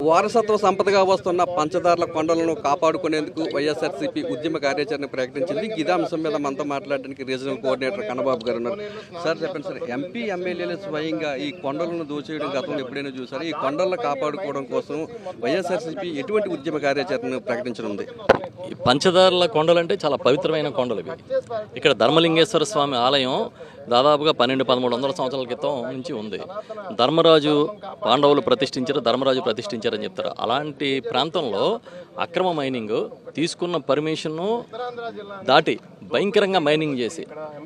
వారసత్వ సంపదగా వస్తున్న పంచదార్ల కొండలను కాపాడుకునేందుకు వైఎస్ఆర్సీపీ ఉద్యమ కార్యాచరణ ప్రకటించింది. ఇదే అంశం మీద మనతో మాట్లాడడానికి రీజనల్ కోఆర్డినేటర్ కన్నబాబు గారు ఉన్నారు. సార్ చెప్పండి సార్, ఎంపీ ఎమ్మెల్యేలు స్వయంగా ఈ కొండలను దోచేయడం గతంలో ఎప్పుడైనా చూసారు? ఈ కొండలను కాపాడుకోవడం కోసం వైఎస్ఆర్సీపీ ఎటువంటి ఉద్యమ కార్యాచరణ ప్రకటించనుంది? ఈ పంచదార్ల కొండలు అంటే చాలా పవిత్రమైన కొండలు ఇవి. ఇక్కడ ధర్మలింగేశ్వర స్వామి ఆలయం దాదాపుగా 1200-1300 సంవత్సరాల క్రితం నుంచి ఉంది. ధర్మరాజు పాండవులు ప్రతిష్ఠించారు, ధర్మరాజు ప్రతిష్ఠించారని చెప్తారు. అలాంటి ప్రాంతంలో అక్రమ మైనింగ్ తీసుకున్న పర్మిషన్ను దాటి భయంకరంగా మైనింగ్ చేసి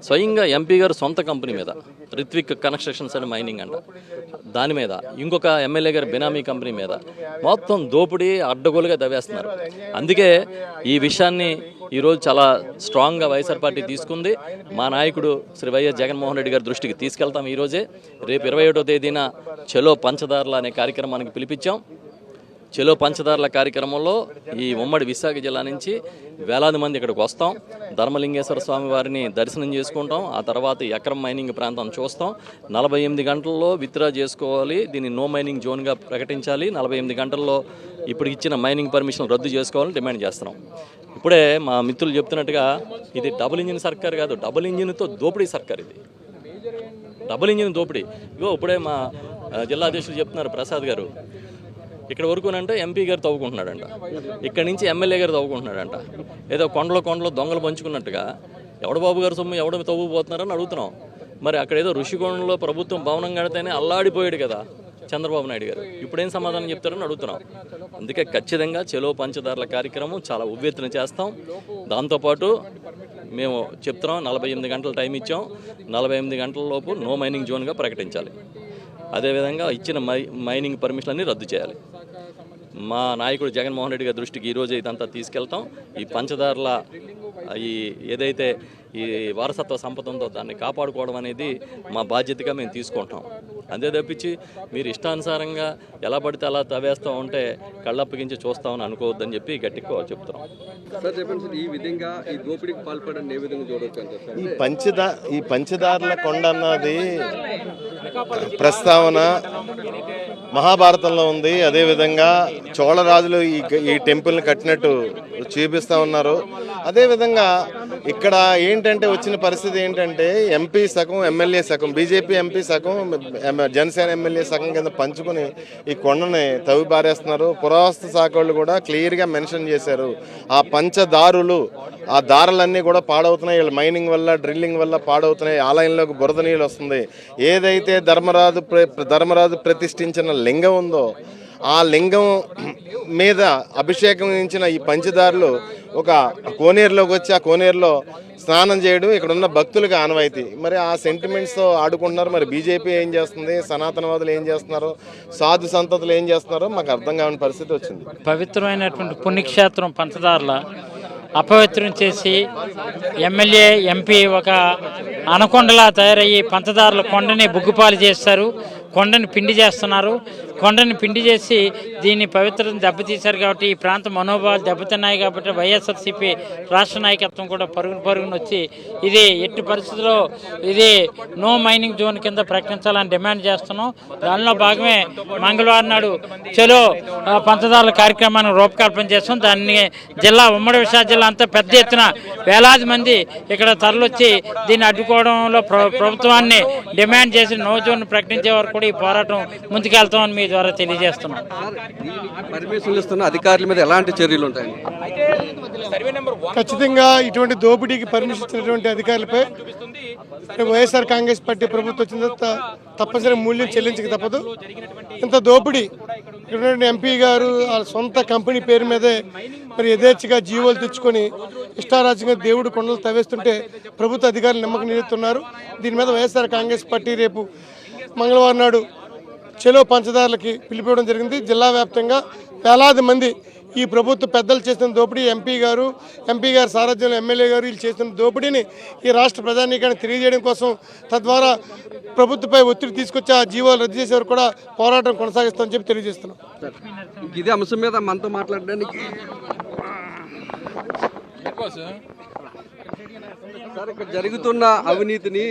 స్వయంగా ఎంపీ గారు సొంత కంపెనీ మీద రిత్విక్ కన్స్ట్రక్షన్స్ అండ్ మైనింగ్ అంట, దాని మీద ఇంకొక ఎమ్మెల్యే గారు బినామీ కంపెనీ మీద మొత్తం దోపిడీ అడ్డగోలుగా దవేస్తున్నారు. అందుకే ఈ విషయాన్ని ఈరోజు చాలా స్ట్రాంగ్గా వైఎస్ఆర్ పార్టీ తీసుకుంది. మా నాయకుడు శ్రీ వైఎస్ జగన్మోహన్ రెడ్డి గారి దృష్టికి తీసుకెళ్తాం. ఈరోజే రేపు 27వ తేదీన చలో పంచదార్ల అనే కార్యక్రమానికి పిలిపించాం. చలో పంచదార్ల కార్యక్రమంలో ఈ ఉమ్మడి విశాఖ జిల్లా నుంచి వేలాది మంది ఇక్కడికి వస్తాం. ధర్మలింగేశ్వర స్వామి వారిని దర్శనం చేసుకుంటాం. ఆ తర్వాత ఈ అక్రమ మైనింగ్ ప్రాంతం చూస్తాం. 48 గంటల్లో విత్డ్రా చేసుకోవాలి, దీన్ని నో మైనింగ్ జోన్గా ప్రకటించాలి. 48 గంటల్లో ఇప్పుడు ఇచ్చిన మైనింగ్ పర్మిషన్ రద్దు చేసుకోవాలని డిమాండ్ చేస్తున్నాం. ఇప్పుడే మా మిత్రులు చెప్తున్నట్టుగా ఇది డబుల్ ఇంజిన్ సర్కార్ కాదు, డబుల్ ఇంజిన్తో దోపిడీ సర్కార్. ఇది డబుల్ ఇంజిన్ దోపిడీ. ఇప్పుడే మా జిల్లా అధ్యక్షులు చెప్తున్నారు ప్రసాద్ గారు, ఇక్కడ వరకునంటే ఎంపీ గారు తవ్వుకుంటున్నాడంట, ఇక్కడి నుంచి ఎమ్మెల్యే గారు తవ్వుకుంటున్నాడంట. ఏదో కొండలో దొంగలు పంచుకున్నట్టుగా ఎవడ బాబు గారు సొమ్ము ఎవడ తవ్వుపోతున్నారని అడుగుతున్నాం. మరి అక్కడ ఏదో ఋషికొండలో ప్రభుత్వం భవనం కడితేనే అల్లాడిపోయాడు కదా చంద్రబాబు నాయుడు గారు, ఇప్పుడేం సమాధానం చెప్తారని అడుగుతున్నాం. అందుకే ఖచ్చితంగా చెలో పంచదార్ల కార్యక్రమం చాలా ఉవ్వెత్తున చేస్తాం. దాంతోపాటు మేము చెప్తున్నాం, 48 గంటల టైం ఇచ్చాం. 48 గంటల లోపు నో మైనింగ్ జోన్గా ప్రకటించాలి. అదేవిధంగా ఇచ్చిన మైనింగ్ పర్మిషన్లన్నీ రద్దు చేయాలి. మా నాయకుడు జగన్మోహన్ రెడ్డి గారి దృష్టికి ఈరోజు ఇదంతా తీసుకెళ్తాం. ఈ పంచదార్ల ఏదైతే ఈ వారసత్వ సంపద ఉందో దాన్ని కాపాడుకోవడం అనేది మా బాధ్యతగా మేము తీసుకుంటాం. అంతే తప్పించి మీరు ఇష్టానుసారంగా ఎలా పడితే అలా తవ్వేస్తూ ఉంటే కళ్ళప్పగించి చూస్తామని అనుకోవద్దని చెప్పి గట్టిగా చెప్తున్నాం. సార్ చెప్పండి సార్, ఈ విధంగా ఈ దోపిడీకి పాల్పడని ఏ విధంగా చూడవచ్చు అంటే ఈ పంచదార్ల కొండ అన్నది ప్రస్తావన మహాభారతంలో ఉంది. అదేవిధంగా చోళరాజులు ఈ టెంపుల్ని కట్టినట్టు చూపిస్తూ ఉన్నారు. అదేవిధంగా ఇక్కడ ఏంటంటే వచ్చిన పరిస్థితి ఏంటంటే ఎంపీ సగం ఎమ్మెల్యే సగం, బీజేపీ ఎంపీ సగం జనసేన ఎమ్మెల్యే సగం కింద పంచుకొని ఈ కొండని తవ్వి పారేస్తున్నారు. పురావస్తు శాఖ వాళ్ళు కూడా క్లియర్గా మెన్షన్ చేశారు, ఆ పంచదారులు ఆ దారులన్నీ కూడా పాడవుతున్నాయి, వీళ్ళు మైనింగ్ వల్ల డ్రిల్లింగ్ వల్ల పాడవుతున్నాయి. ఆలయంలోకి బురద నీళ్ళు వస్తుంది. ఏదైతే ధర్మరాజు ప్రతిష్ఠించిన లింగం ఉందో ఆ లింగం మీద అభిషేకించిన ఈ పంచదారులు ఒక కోనేరులోకి వచ్చి ఆ కోనేరులో స్నానం చేయడం ఇక్కడ ఉన్న భక్తులకు ఆనవాయితీ. మరి ఆ సెంటిమెంట్స్తో ఆడుకుంటున్నారు. మరి బీజేపీ ఏం చేస్తుంది, సనాతనవాదులు ఏం చేస్తున్నారు, సాధు సంతతులు ఏం చేస్తున్నారో మాకు అర్థం కాని పరిస్థితి వచ్చింది. పవిత్రమైనటువంటి పుణ్యక్షేత్రం పంచదార్ల అపవిత్రం చేసి ఎమ్మెల్యే ఎంపీ ఒక అనకొండలా తయారయ్యి పంచదారుల కొండని బుగ్గుపాలు చేస్తారు, కొండని పిండి చేస్తున్నారు. కొండని పిండి చేసి దీన్ని పవిత్రతను దెబ్బతీశారు. కాబట్టి ఈ ప్రాంత మనోభావాలు దెబ్బతిన్నాయి. కాబట్టి వైఎస్ఆర్సీపీ రాష్ట్ర నాయకత్వం కూడా పరుగున వచ్చి ఇది ఎట్టి పరిస్థితుల్లో ఇది నో మైనింగ్ జోన్ కింద ప్రకటించాలని డిమాండ్ చేస్తున్నాం. దానిలో భాగమే మంగళవారం నాడు చలో పంచదారుల కార్యక్రమాన్ని రూపకల్పన చేస్తాం. దాన్ని ఉమ్మడి విశాఖ జిల్లా అంతా పెద్ద ఎత్తున వేలాది మంది ఇక్కడ తరలొచ్చి దీన్ని అడ్డుకోవడంలో ప్రభుత్వాన్ని డిమాండ్ చేసి నో జోన్ ప్రకటించే వరకు కూడా ఈ పోరాటం ముందుకెళ్తామని మీ ద్వారా తెలియజేస్తున్నాం. పర్మిషన్లు ఇస్తున్న అధికారుల మీద ఎలాంటి చర్యలు ఉంటాయి? ఖచ్చితంగా ఇటువంటి దోపిడీకి పర్మిషన్ ఇచ్చినటువంటి అధికారులపై వైఎస్ఆర్ కాంగ్రెస్ పార్టీ ప్రభుత్వం వచ్చిన తప్పనిసరి మూల్యం చెల్లించక తప్పదు. ఇంత దోపిడీ ఇక్కడ ఎంపీ గారు వాళ్ళ సొంత కంపెనీ పేరు మీదే మరి యథేచ్ఛగా జీవోలు తెచ్చుకొని ఇష్టారాజ్యంగా దేవుడు కొండలు తవ్వేస్తుంటే ప్రభుత్వ అధికారులు నమ్మకం నిలుస్తున్నారు. దీని మీద వైఎస్ఆర్ కాంగ్రెస్ పార్టీ రేపు మంగళవారం నాడు చెలో పంచదారులకి పిలిపివ్వడం జరిగింది. జిల్లా వ్యాప్తంగా వేలాది మంది ఈ ప్రభుత్వ పెద్దలు చేస్తున్న దోపిడీ, ఎంపీ గారు సారథ్యంలో ఎమ్మెల్యే గారు వీళ్ళు చేస్తున్న దోపిడీని ఈ రాష్ట్ర ప్రజానీకాన్ని తెలియజేయడం కోసం, తద్వారా ప్రభుత్వపై ఒత్తిడి తీసుకొచ్చి ఆ జీవోలు రద్దు చేసే వరకు కూడా పోరాటం కొనసాగిస్తామని చెప్పి తెలియజేస్తున్నాం. ఇదే అంశం మీద మనతో మాట్లాడడానికి సార్ ఇక్కడ జరుగుతున్న అవినీతిని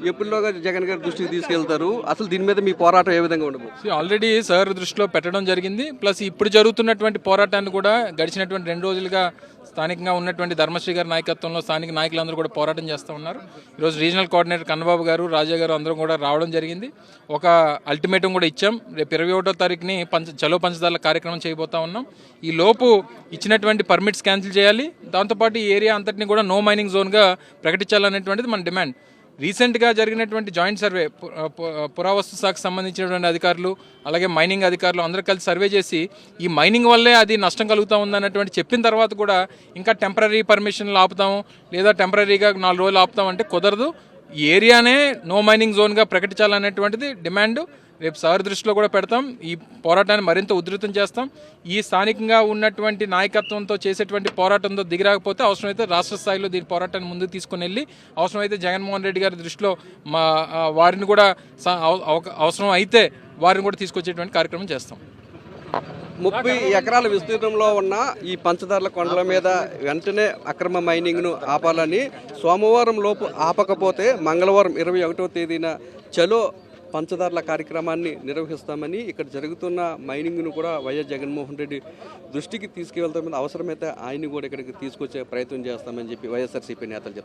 ఎప్పుడులోగా జగన్ గారి దృష్టికి తీసుకెళ్తారు, అసలు దీని మీద మీ పోరాటం ఏ విధంగా ఉండదు? ఆల్రెడీ సార్ దృష్టిలో పెట్టడం జరిగింది. ప్లస్ ఇప్పుడు జరుగుతున్నటువంటి పోరాటాన్ని కూడా గడిచినటువంటి 2 రోజులుగా స్థానికంగా ఉన్నటువంటి ధర్మశ్రీ గారి నాయకత్వంలో స్థానిక నాయకులందరూ కూడా పోరాటం చేస్తూ ఉన్నారు. ఈరోజు రీజనల్ కోఆర్డినేటర్ కన్నబాబు గారు, రాజా గారు అందరూ కూడా రావడం జరిగింది. ఒక అల్టిమేటం కూడా ఇచ్చాం. రేపు 21వ తారీఖుని చలో పంచదారుల కార్యక్రమం చేయబోతా ఉన్నాం. ఈ లోపు ఇచ్చినటువంటి పర్మిట్స్ క్యాన్సిల్ చేయాలి, దాంతోపాటు ఈ ఏరియా అంతటిని కూడా నో మైనింగ్ జోన్గా ప్రకటించాలనేటువంటిది మన డిమాండ్. రీసెంట్గా జరిగినటువంటి జాయింట్ సర్వే పురావస్తు శాఖకు సంబంధించినటువంటి అధికారులు అలాగే మైనింగ్ అధికారులు అందరూ కలిసి సర్వే చేసి ఈ మైనింగ్ వల్లే అది నష్టం కలుగుతూ ఉందన్నటువంటి చెప్పిన తర్వాత కూడా ఇంకా టెంపరీ పర్మిషన్లు ఆపుతాము లేదా టెంపరీగా 4 రోజులు ఆపుతామంటే కుదరదు. ఈ ఏరియానే నో మైనింగ్ జోన్గా ప్రకటించాలనేటువంటిది డిమాండ్. రేపు సార్ దృష్టిలో కూడా పెడతాం. ఈ పోరాటాన్ని మరింత ఉధృతం చేస్తాం. ఈ స్థానికంగా ఉన్నటువంటి నాయకత్వంతో చేసేటువంటి పోరాటంతో దిగిరాకపోతే అవసరమైతే రాష్ట్ర స్థాయిలో దీని పోరాటాన్ని ముందుకు తీసుకుని వెళ్ళి అవసరమైతే జగన్మోహన్ రెడ్డి గారి దృష్టిలో వారిని కూడా అవసరం అయితే వారిని కూడా తీసుకొచ్చేటువంటి కార్యక్రమం చేస్తాం. 30 ఎకరాల విస్తీర్ణంలో ఉన్న ఈ పంచదార్ల కొండల మీద వెంటనే అక్రమ మైనింగ్ను ఆపాలని, సోమవారం లోపు ఆపకపోతే మంగళవారం 21వ తేదీన చలో పంచదార్ల కార్యక్రమాన్ని నిర్వహిస్తామని, ఇక్కడ జరుగుతున్న మైనింగ్ను కూడా వైఎస్ జగన్మోహన్ రెడ్డి దృష్టికి తీసుకువెళ్తామని, అవసరమైతే ఆయన్ని కూడా ఇక్కడికి తీసుకొచ్చే ప్రయత్నం చేస్తామని చెప్పి వైఎస్ఆర్సీపీ నేతలు చెప్తారు.